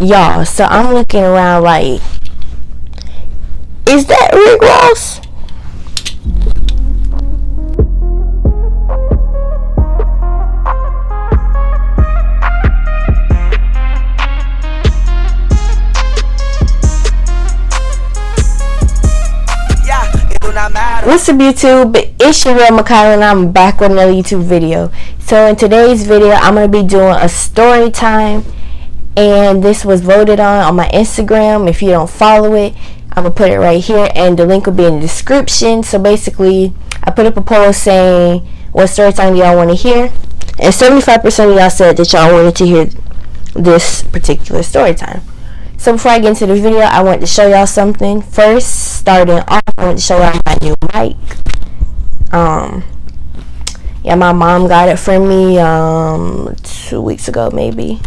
Y'all, so I'm looking around like, is that Rick Ross? What's up YouTube? It's your girl Mikayla and I'm back with another YouTube video. So in today's video I'm going to be doing a story time, and this was voted on my Instagram. If you don't follow it, I'm going to put it right here and the link will be in the description. So basically I put up a poll saying what story time do y'all want to hear, and 75% of y'all said that y'all wanted to hear this particular story time. So before I get into the video, I want to show y'all something. First, starting off, I want to show y'all my new mic. Yeah, my mom got it for me 2 weeks ago maybe.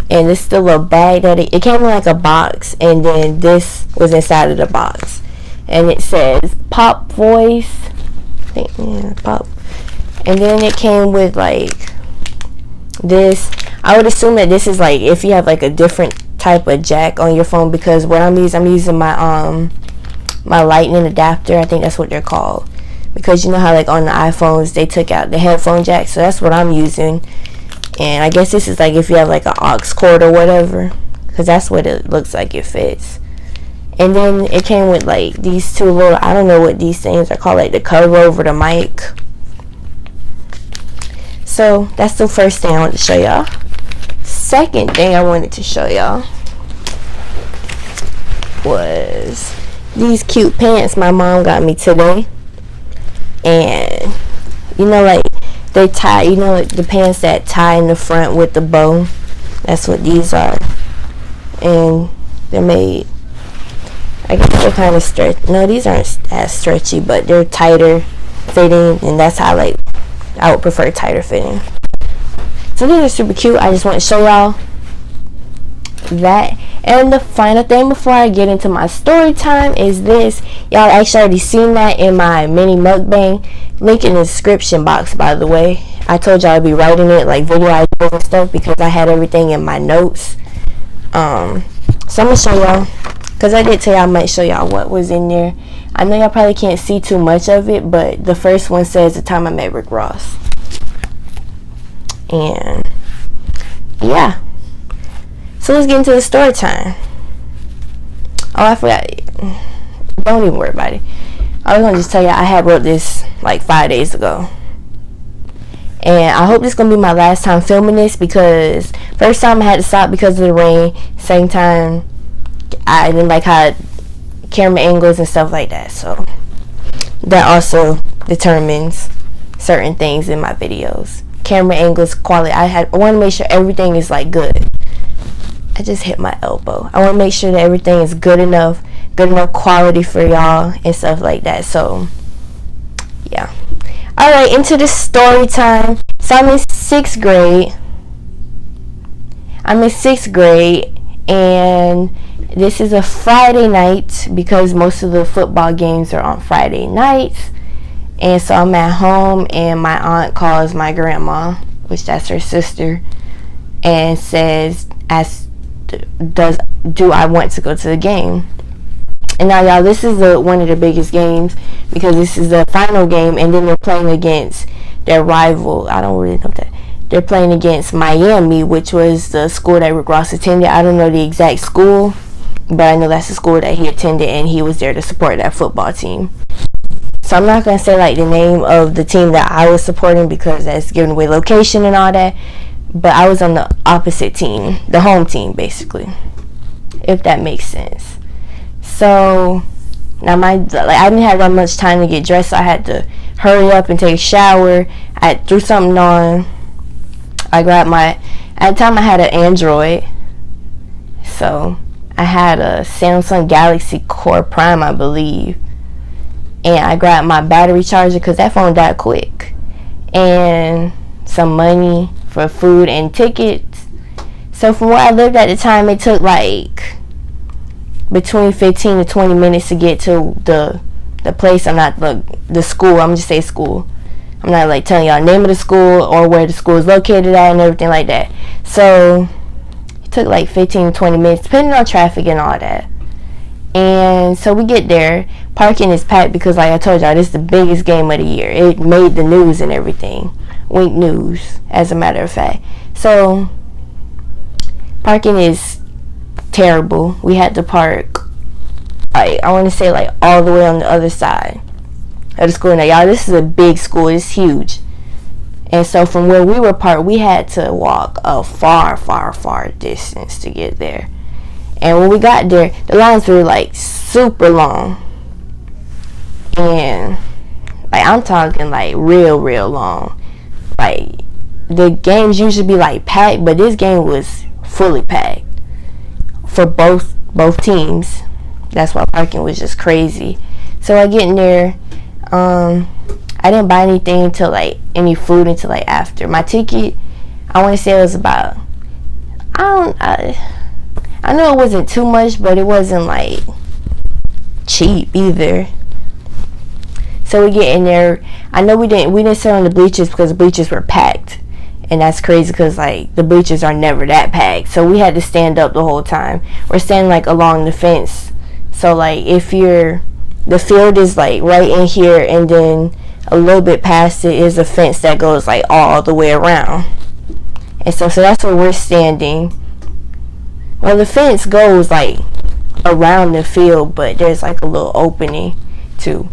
And this is the little bag that it came in like a box, and then this was inside of the box. And it says Pop Voice. I think, yeah, Pop. And then it came with like this. I would assume that this is like if you have like a different type of jack on your phone, because what I'm using my my lightning adapter. I think that's what they're called, because you know how like on the iPhones they took out the headphone jack, so that's what I'm using. And I guess this is like if you have like an aux cord or whatever, because that's what it looks like it fits. And then it came with like these two little, I don't know what these things are called, like the cover over the mic. So that's the first thing I wanted to show y'all. Second thing I wanted to show y'all was these cute pants my mom got me today. And you know, like they tie, you know, like the pants that tie in the front with the bow. That's what these are. And they're made, I guess they're kind of stretch. No, these aren't as stretchy, but they're tighter fitting, and that's how like I would prefer tighter fitting. So these are super cute. I just want to show y'all that. And the final thing before I get into my story time is this. Y'all actually already seen that in my mini mukbang. Link in the description box, by the way. I told y'all I'd be writing it like video ideas and stuff, because I had everything in my notes. So I'm gonna show y'all, because I did tell y'all I might show y'all what was in there. I know y'all probably can't see too much of it, but the first one says the time I met Rick Ross. And yeah, so let's get into the story time. Oh, I forgot. Don't even worry about it. I was gonna just tell you I had wrote this like 5 days ago, and I hope this is gonna be my last time filming this, because first time I had to stop because of the rain. Second time I didn't like how camera angles and stuff like that, so that also determines certain things in my videos. Camera angles, quality. I want to make sure everything is like good. I just hit my elbow. I want to make sure that everything is good enough quality for y'all and stuff like that. So yeah. Alright, into the story time. So I'm in 6th grade. And this is a Friday night, because most of the football games are on Friday nights. And so I'm at home, and my aunt calls my grandma, which that's her sister, and says, do I want to go to the game? And now y'all, this is one of the biggest games, because this is the final game, and then they're playing against their rival. I don't really know that. They're playing against Miami, which was the school that Rick Ross attended. I don't know the exact school, but I know that's the school that he attended, and he was there to support that football team. So I'm not going to say like the name of the team that I was supporting, because that's giving away location and all that. But I was on the opposite team, the home team basically, if that makes sense. So now I didn't have that much time to get dressed, so I had to hurry up and take a shower. I threw something on. I grabbed at the time I had an Android, so I had a Samsung Galaxy Core Prime, I believe. And I grabbed my battery charger, because that phone died quick, and some money for food and tickets. So from where I lived at the time, it took like between 15 to 20 minutes to get to the place. I'm not the school. I'm just say school. I'm not like telling y'all the name of the school or where the school is located at and everything like that. So it took like 15 to 20 minutes, depending on traffic and all that. And so we get there. Parking is packed because, like I told y'all, this is the biggest game of the year. It made the news and everything. Wink news, as a matter of fact. So parking is terrible. We had to park, like, I want to say, like, all the way on the other side of the school. Now, y'all, this is a big school. It's huge. And so from where we were parked, we had to walk a far, far, far distance to get there. And when we got there, the lines were like super long. And like, I'm talking like real long. Like, the games usually be like packed, but this game was fully packed for both teams. That's why parking was just crazy. So I get in there. I didn't buy anything until like any food until like after. My ticket, I want to say it was about, I know it wasn't too much, but it wasn't like cheap either. So we get in there. I know we didn't sit on the bleachers because the bleachers were packed, and that's crazy because like the bleachers are never that packed. So we had to stand up the whole time. We're standing like along the fence. So like if the field is like right in here, and then a little bit past it is a fence that goes like all the way around. And so that's where we're standing. Well, the fence goes like around the field, but there's like a little opening too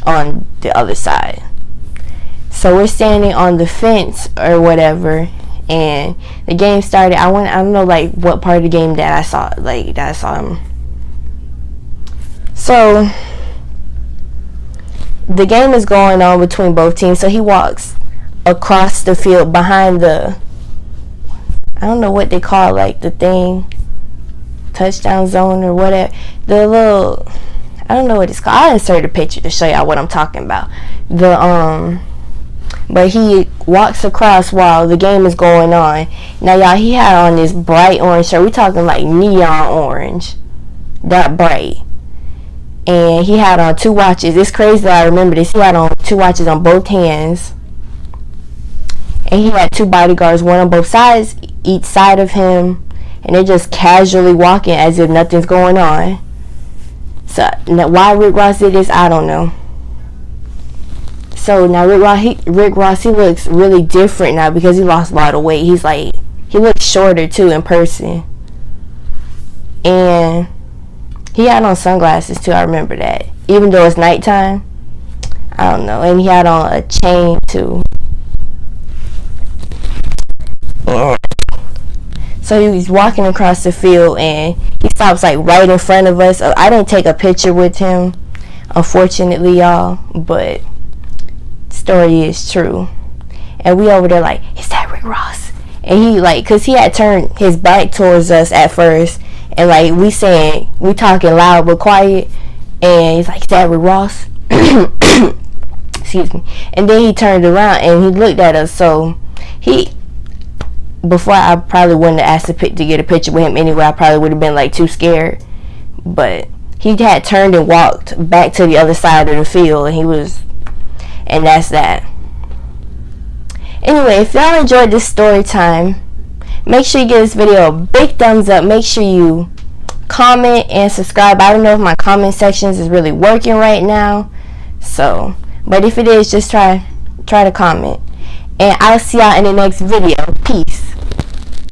on the other side. So we're standing on the fence or whatever, and the game started. I don't know like what part of the game that I saw him. So the game is going on between both teams. So he walks across the field behind the, I don't know what they call like the thing, touchdown zone or whatever. The little, I don't know what it's called. I'll insert a picture to show y'all what I'm talking about. But he walks across while the game is going on. Now y'all, he had on this bright orange shirt. We talking like neon orange, that bright. And he had on 2 watches. It's crazy that I remember this. He had on 2 watches on both hands. And he had 2 bodyguards, one on both sides, each side of him. And they're just casually walking as if nothing's going on. So why Rick Ross did this, I don't know. So now Rick Ross, he looks really different now because he lost a lot of weight. He looks shorter too in person. And he had on sunglasses too, I remember that. Even though it's nighttime, I don't know. And he had on a chain too. Yeah. So he was walking across the field and he stops like right in front of us. I didn't take a picture with him, unfortunately, y'all, but the story is true. And we over there like, is that Rick Ross? And he like, cause he had turned his back towards us at first, and like we talking loud but quiet, and he's like, is that Rick Ross? Excuse me. And then he turned around and he looked at us. So before, I probably wouldn't have asked to get a picture with him anyway. I probably would have been like too scared. But he had turned and walked back to the other side of the field, and that's that. Anyway, if y'all enjoyed this story time, make sure you give this video a big thumbs up. Make sure you comment and subscribe. I don't know if my comment sections is really working right now, so, but if it is, just try to comment. And I'll see y'all in the next video. Peace.